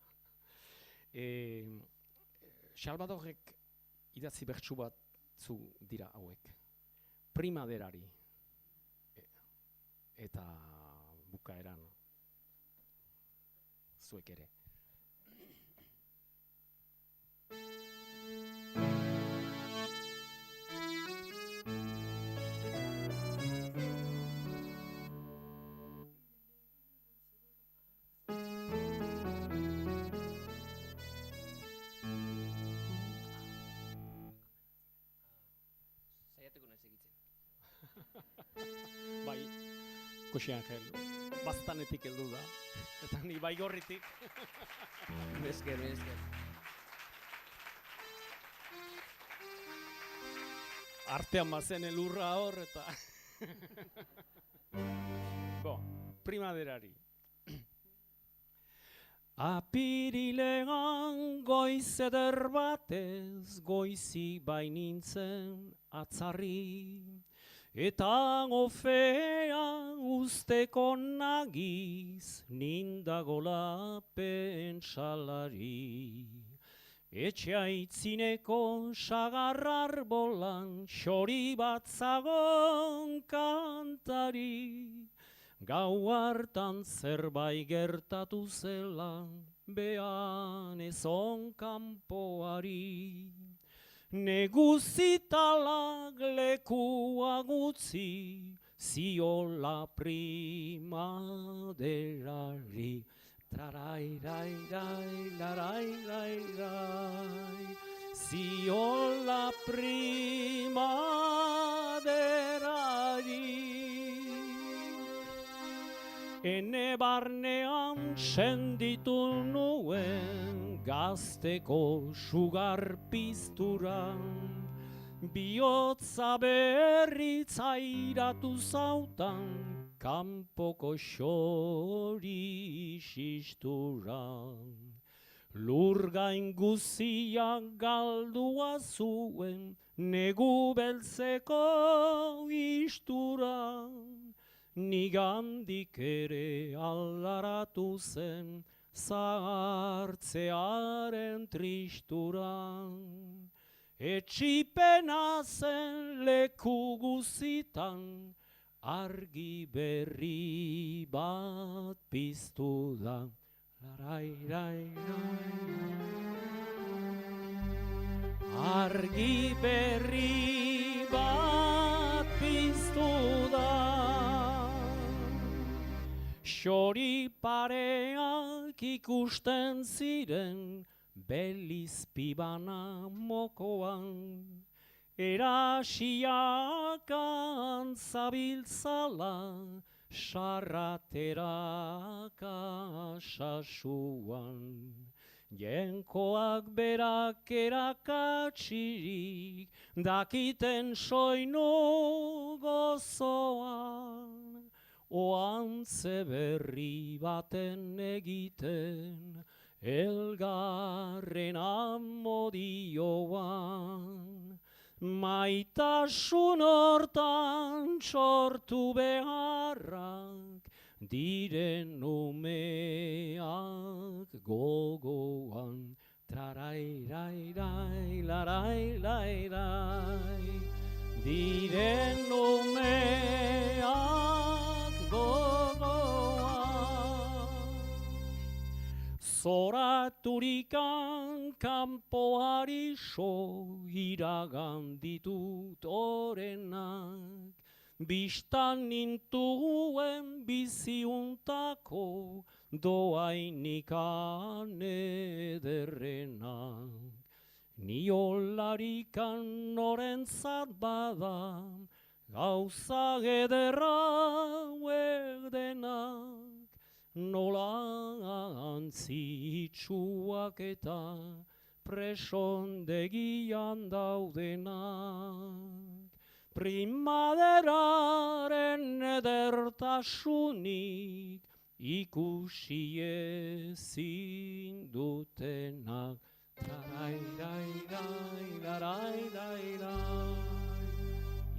Salvadorrek idatzi bertsu batzu dira hauek. Primaderari. Eta bukaeran zuek ere. Bai, Koxi Angel, bastanetik heldu da, eta ni baigorritik. Esker. Artean bazen elurra hor, eta... primaderari. Apirilean goiz eder batez, goizi bainintzen atzarri, eta ofean usteko nagiz, nindagola pentsalari. Etxea itzineko sagarrar bolan, xori bat zagon kantari, gau hartan zerbait gertatu zela, behan ezon kanpoari. Neguzitalak lekua gutzi, ziola primaderari. Trarairai, ziola primaderari. Ene barnean senditu nuen gazteko sugar pizturan, bihotza berritzairatu zautan, kanpoko xori xisturan. Lurgain guziak galdua zuen, negu beltzeko isturan, nigandik ere aldaratu zen, zahartzearen tristuran. Etxipena zen leku guzitan, argi berri bat piztu da. Argi berri bat piztu da. Xori pareak ikusten ziren, belizpibana mokoan, erasiak antzabiltzala, sarrateraka sasuan. Jenkoak berak erakatsirik, dakiten soinu gozoan, oantze berri baten egiten, elgarren amodioan. Maitasun hortan sortu beharrak, diren umeak gogoan. Trarairairai, larairai, diren umeak gogoan. Zoraturikan kanpoari so iragan ditut orenak, bistan nintuen biziuntako doainikan ederrenak. Niolarikan norentzat bada, gauza ederra hauek denak, nola antzitsuak eta presondegian daudenak. Primaderaren edertasunik ikusi ezin dutenak.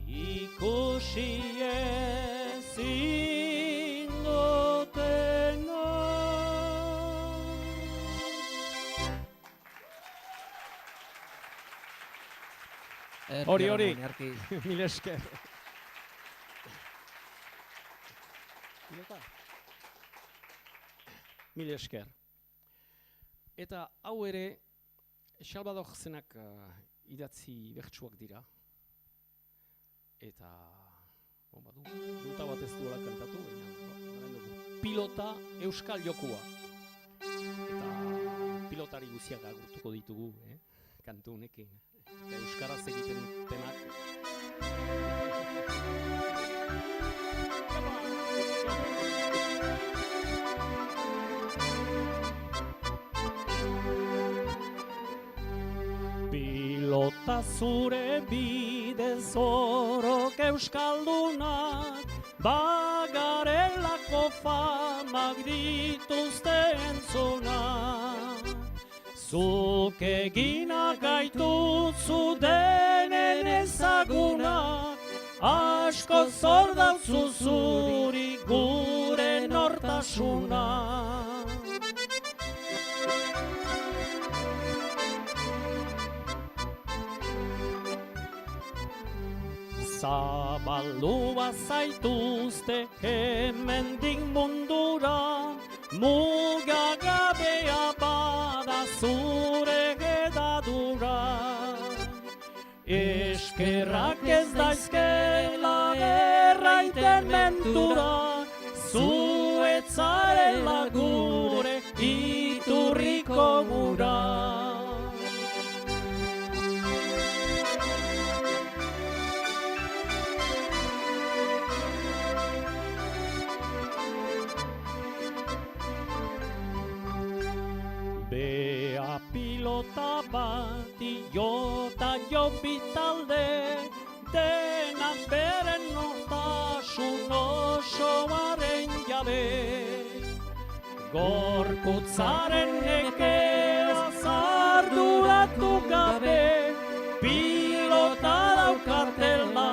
Ikusi ezin dutenak. Hori, Mil esker. Mil esker. Eta hau ere, Salvador zenak idatzi bertsuak dira. Eta, duta bat ez duela kantatu, baina pilota euskal jokua. Eta pilotari guziak agurtuko ditugu, kantu honekin. Euskaraz egiten denak. Pilota zure bidez orok euskaldunak, bagarelako famak dituzte entzunak. Zuk egina gaituzu denen ezagunak, asko zor dauzu zuri gure nortasunak. Zabaldu bazaituzte hemendik mundura, mugagabea bada zure hedadura. Eskerrak ez daizkela erraiten mentura, zu etzarela gure iturriko gura. Bea pilota bati jota jo bitalde, denak beren nortasun osoaren jabe. Gorputzaren nekeaz arduratu gabe, pilota daukartela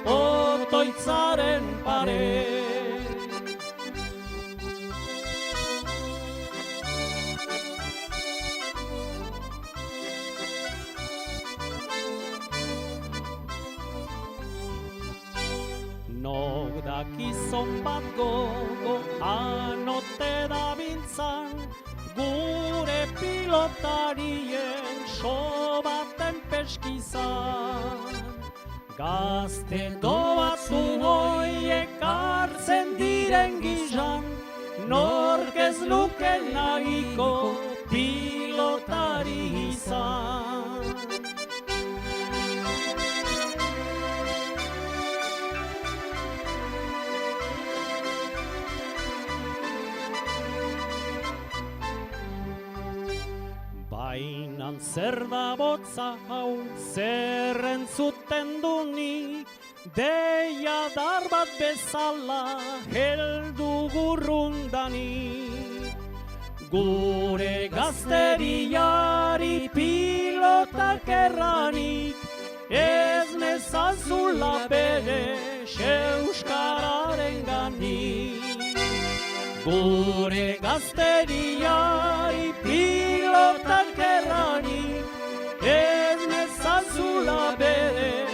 otoitzaren pare. Nok dakizon bat gogo anote dabiltzan, gure pilotarien sobaten peskizan. Gazte dobatzu hoiek hartzen diren gizan, nork ez luke nahiko pilotari izan. Baina zer da botza hau, zer entzuten dunik, deia dar bat bezala, heldu gurrundanik. Gure gazteriari pilotak erranik, ez nezazula bere euskararen ganik. Gure gazteriari pilotak erranik, ez nezazula bere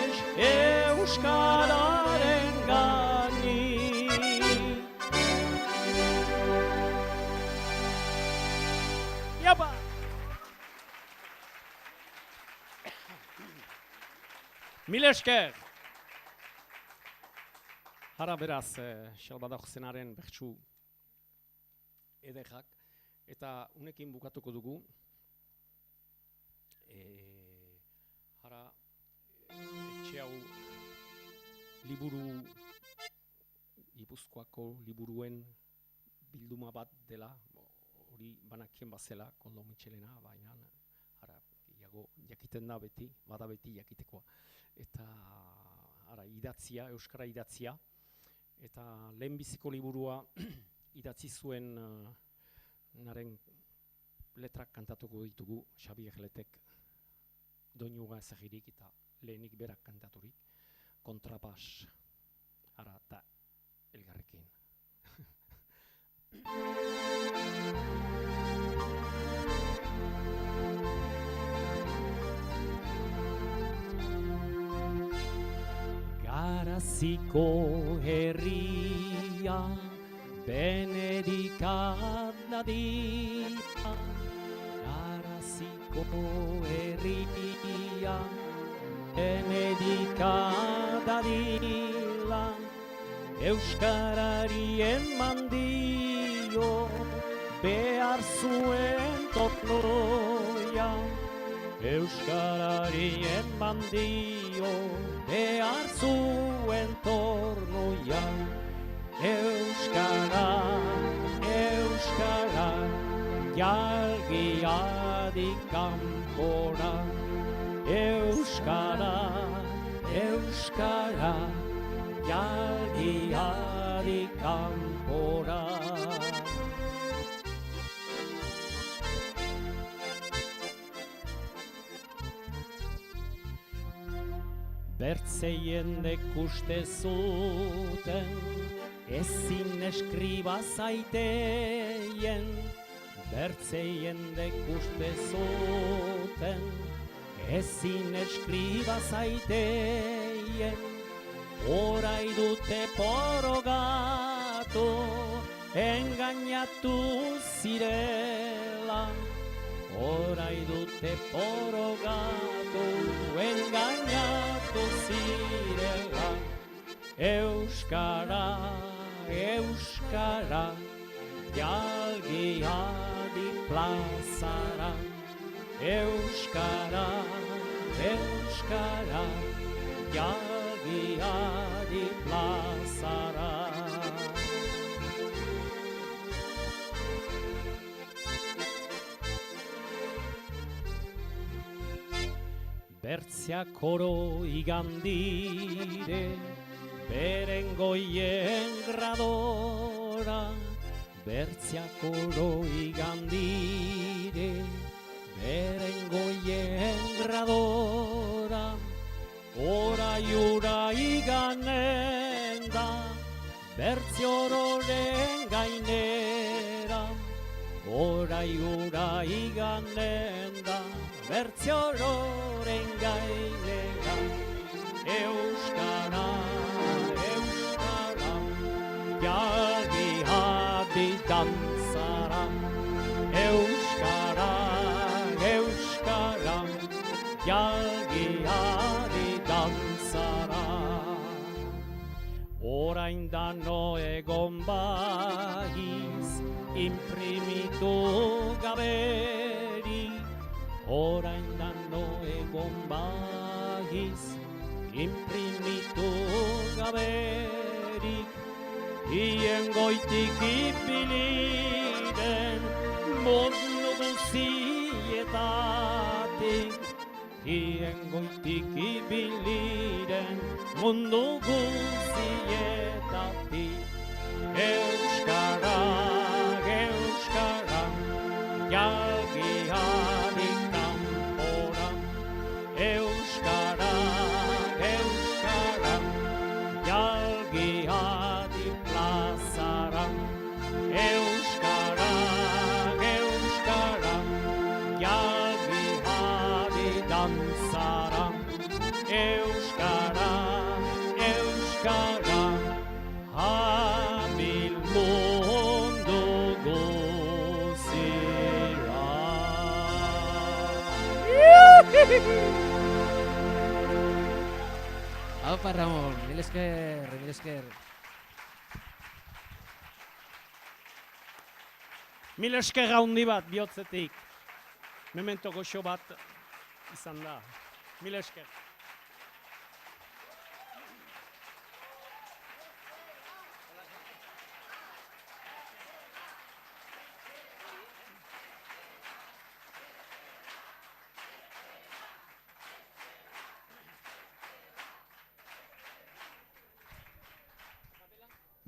euskararen ganik. Yapa! Mil esker! Hara beraz, Xalbada Jozenaren bertsu ederrak, eta unekin bukatuko dugu. Hara, etxe hau liburu, Gipuzkoako liburuen bilduma bat dela, hori banakien bazela, Koldo Mitxelena, baina hara, jakiten da beti, bada beti jakitekoa. Eta hara, idatzia, euskara idatzia, eta lehenbiziko liburua idatzi zuen naren letrak kantatuko ditugu, Xabi Erletek doinuga ezagirik eta lehenik berak kantaturik, kontrapas, ara eta elgarrekin. Garaziko herria Benedikada dira, Garaziko herria Benedikada dira, euskarari eman dio behar zuen tornoia, euskarari eman dio behar zuen tornoia. Euskara, euskara, jalgiadik kanpora. Euskara, euskara, jalgiadik kanpora. Bertzeiendek uste zuten, ezin eskriba zaiteien, bertzeiendek uste zuten, ezin eskriba zaiteien, orai dute porogatu, engainatu zirela, orai dute porogatu, engainatu zirela. Euskara, euskara, jalgiadi plazara. Euskara, euskara, jalgiadi plazara. Bertziak oro igandire, beren goien gradora, bertziak oro igandire, beren goien gradora, orai ura iganen da, bertzi ororen gainera, orai ura iganen da, bertzi ororen gainera. Euskara, euskara, jalgiadi dantzara. Euskara, euskara, jalgiadi dantzara. Orain dano egon bahiz, imprimitu gaberi. Orain dano egon bahiz, imprimitu gaberik, hien goitik ipiliden mundu guztietatik. hien goitik ibiliren mundu guzietatik. Euskara, Euskara, jalgiarik kanpora. Euskara, Euskara, jalgiadik plazara. Euskara, Euskara, jalgiadik danzara. Euskara, Euskara, habil mundu guzira. Aupa, Ramon, mil esker, mil esker. Mil esker handi bat bihotzetik. Memento goxo bat izan da. Mil esker.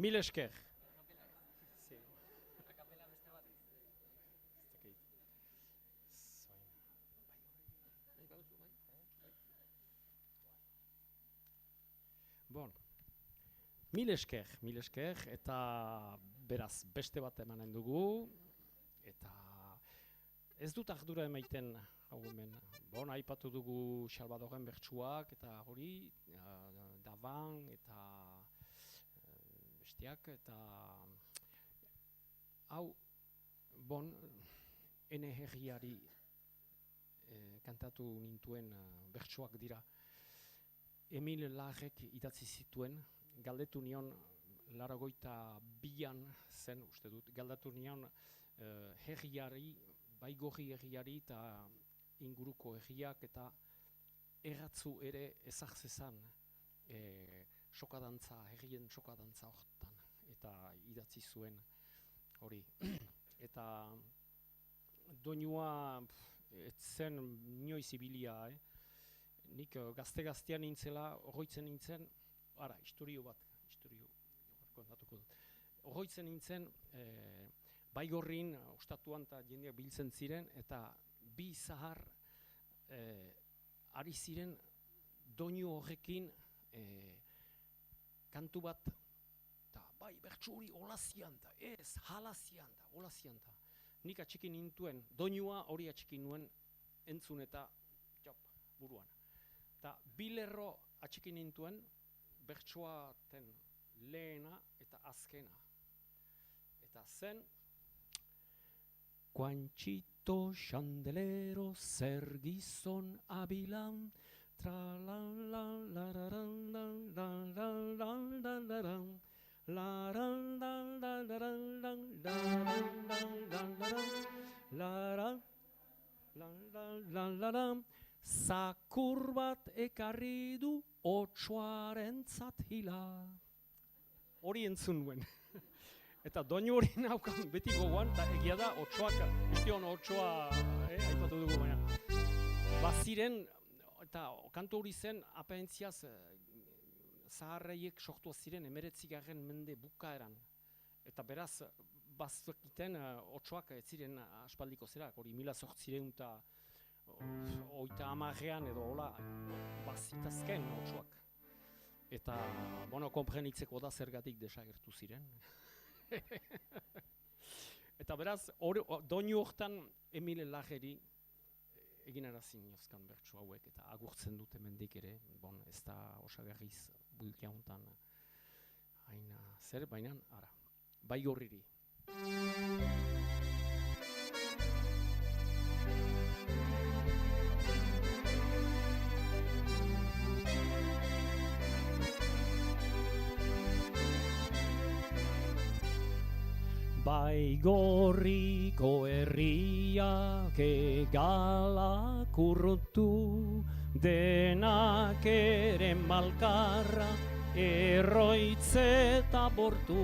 Mil esker. Bon. Mil esker, eta beraz beste bat emanen dugu, eta ez dut ardura emaiten hau hemen. Bon, aipatu dugu Salvadorren bertsuak, eta hori, Davan, eta bestiak, eta hau, bon, ene herriari kantatu nintuen bertsuak dira. Emil Larrek idatzi zituen, galdetu nion, 82an zen, uste dut, galdetu nion herriari, Baigorri herriari eta inguruko herriak eta erratzu ere ezagzezan sokadantza, herrien sokadantza horretan, eta idatzi zuen hori. Eta doinua ez zen inoiz ibilia, nik gazte-gaztean nintzela, horroitzen nintzen, ara, istorio kontatuko dut. Horroitzen nintzen, Baigorrin, ostatuan eta jendeak biltzen ziren, eta bi zahar ari ziren doinu horrekin kantu bat, eta bai, bertsu hori olazian da, ez, halazian da, olazian da. Nik atxikin nintuen, doinua hori atxikin nuen entzun eta buruan. Eta bi lerro atxikin nintuen, bertsuaten lehena eta azkena. Eta zen, Guanchito Chandelero zer gizon abilan, zakur bat ekarri du otsoarentzat hila. Hori entzun nuen. Eta doinu hori naukan beti gogoan, eta egia da otsoak, estion otsoa, aipatu dugu baina. Baziren, eta kantu hori zen, apentziaz, zaharreiek sortua ziren 19. mende bukaeran. Eta beraz, bazekiten otsoak ez ziren aspaldiko zerak, hori 1830 edo hola, bazitazken otsoak. Eta, bueno, konprenitzeko da zergatik desagertu ziren. Eta beraz, doinu hortan Emil Larreri egin arazin jozkan bertsu hauek, eta agurtzen dute mendik ere, bon, ez da osagarriz bulkia hontan hain zer, baina, ara, Baigorriri. Baigorriko herriak egalak urrutu, denak ere malkarra erroitzeta bortu.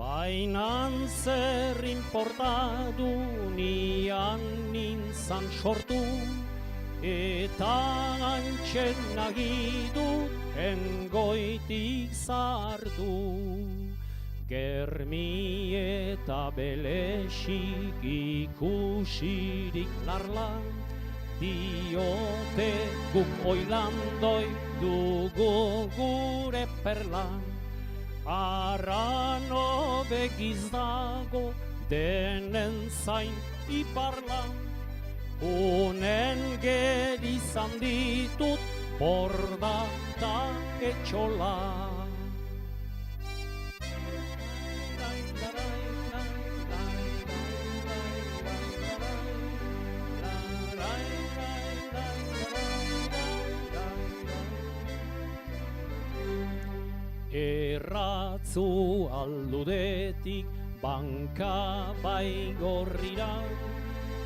Bainan zer importadu nian nintzan sortu, eta antxen nagidut engoitik zartu. Germi eta belexik ikusirik larlan, diote guk oilandoi dugu gure perlan. Arrano begiz dago denen zain iparlan, unen gerizan ditut borda eta etxola. Erratzu aldudetik banka baigorrira,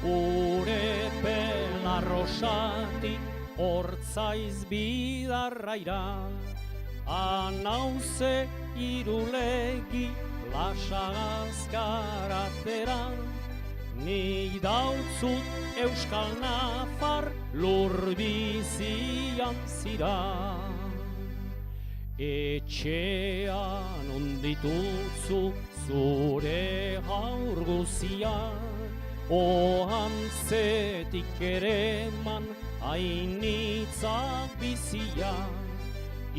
Urepen arrosatik hortzaiz bidarraira, anauze irulegi lasagazkaratera, ni dautzut euskal nafar lur bizian zira. Etxean onditutzu zure haur guzia, ohantzetik ereman hainitzak bizia,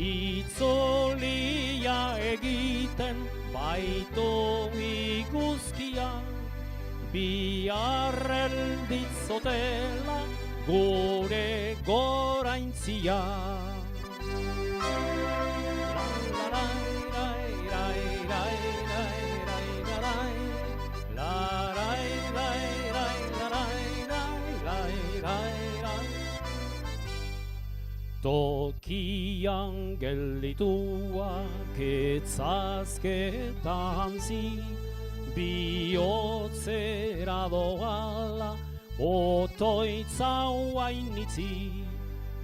itzolia egiten baitu iguzkia, biharrel ditzotela gure goraintzia. Tokian geldituak etzazketan zi, bihotzera doala otoitzau hainitzi,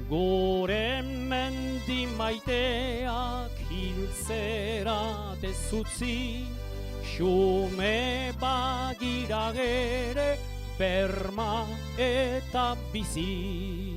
gure mendi maiteak hiltzera tezutzi, xume bagira gere berma eta bizi.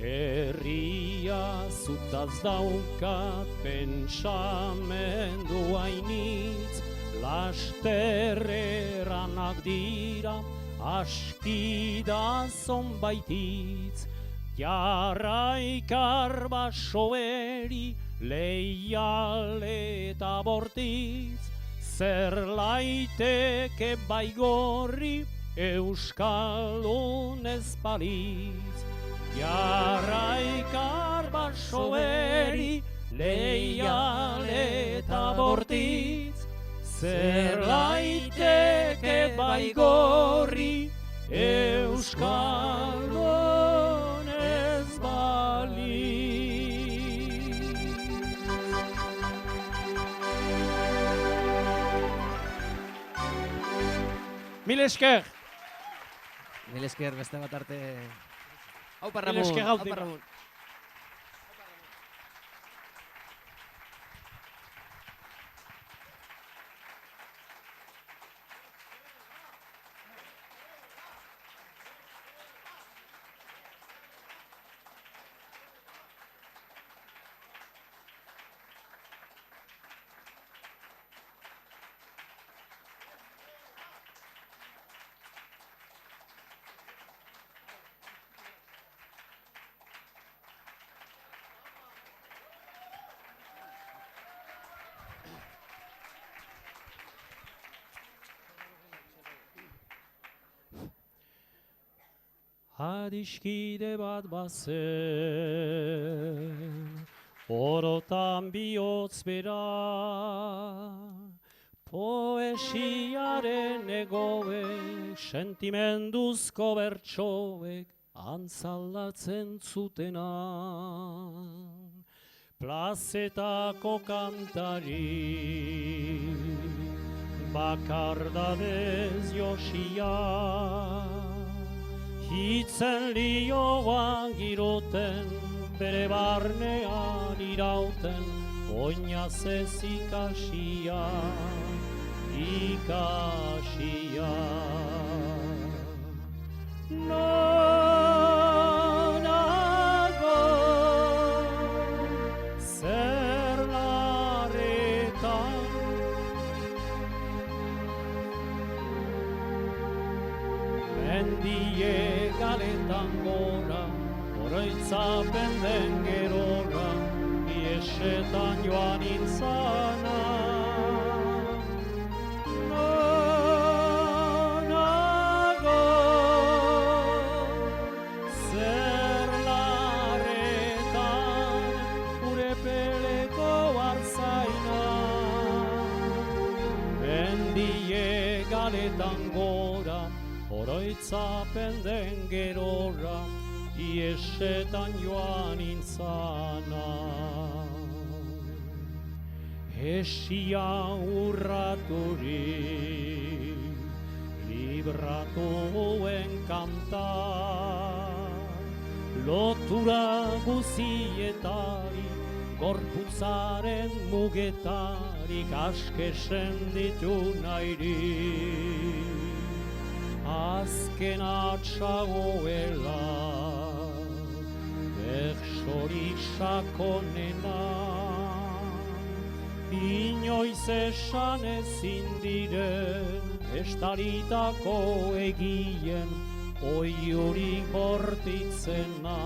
Herria zutaz daukat pentsamendu hainitz, lasterreranak dira askida zonbaititz, jarraikar basoeri leial eta bortitz, zer laiteke baigorri euskaldun ez balitz. Jarraikar basoeri leial eta bortitz, zer laiteke baigorri euskaldun ez balitz. Mil esker! Mil esker, beste bat arte. Aupa Mil Ramon, esker aupa gautik. Ramon. Adiskide bat bazen, orotan bihotz bera, poesiaren egoek, sentimenduzko bertsoek, antzaldatzen zutena. Plazetako kantari, bakardadez josia, hitzen lioan giroten, bere barnean irauten, oinaz ez ikasia, ikasia. Noiz mendie galetan gora, oroitzapen den gerora, iesetan joan nintzana. Nonago, zer larretan, urepeleko arzaina, mendie galetan gora, oroitzapen den gerora, iesetan joan nintzana. Esia urraturik, libratoen kanta, lotura guzietari, gorputzaren mugetarik askesen ditu nahirik. Azken atxagoela, berxori sakonena, inoiz esan ezin diren, estaritako egien, oiurik bortitzena,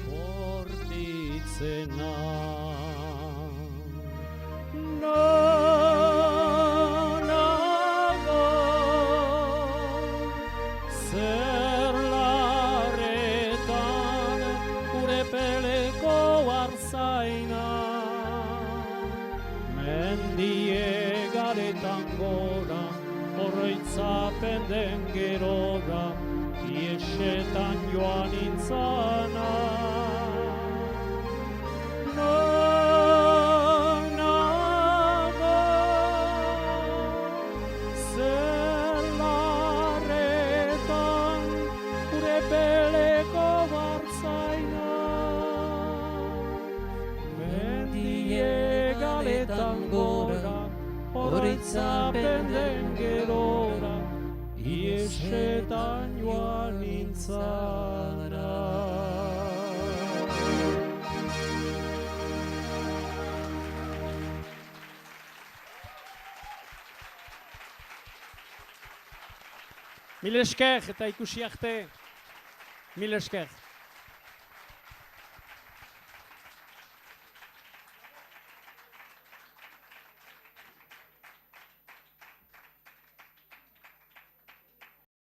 bortitzena. Zer larretan urepeleko arzaina, mendie galetan gora, oroitzapen den gerora, iesetan joan nintzana. Urepeleko bartzaina, mendie galetan gora, oroitzapen den gerora, iesetan joan nintzana. Mil esker eta ikusi arte. Mil esker.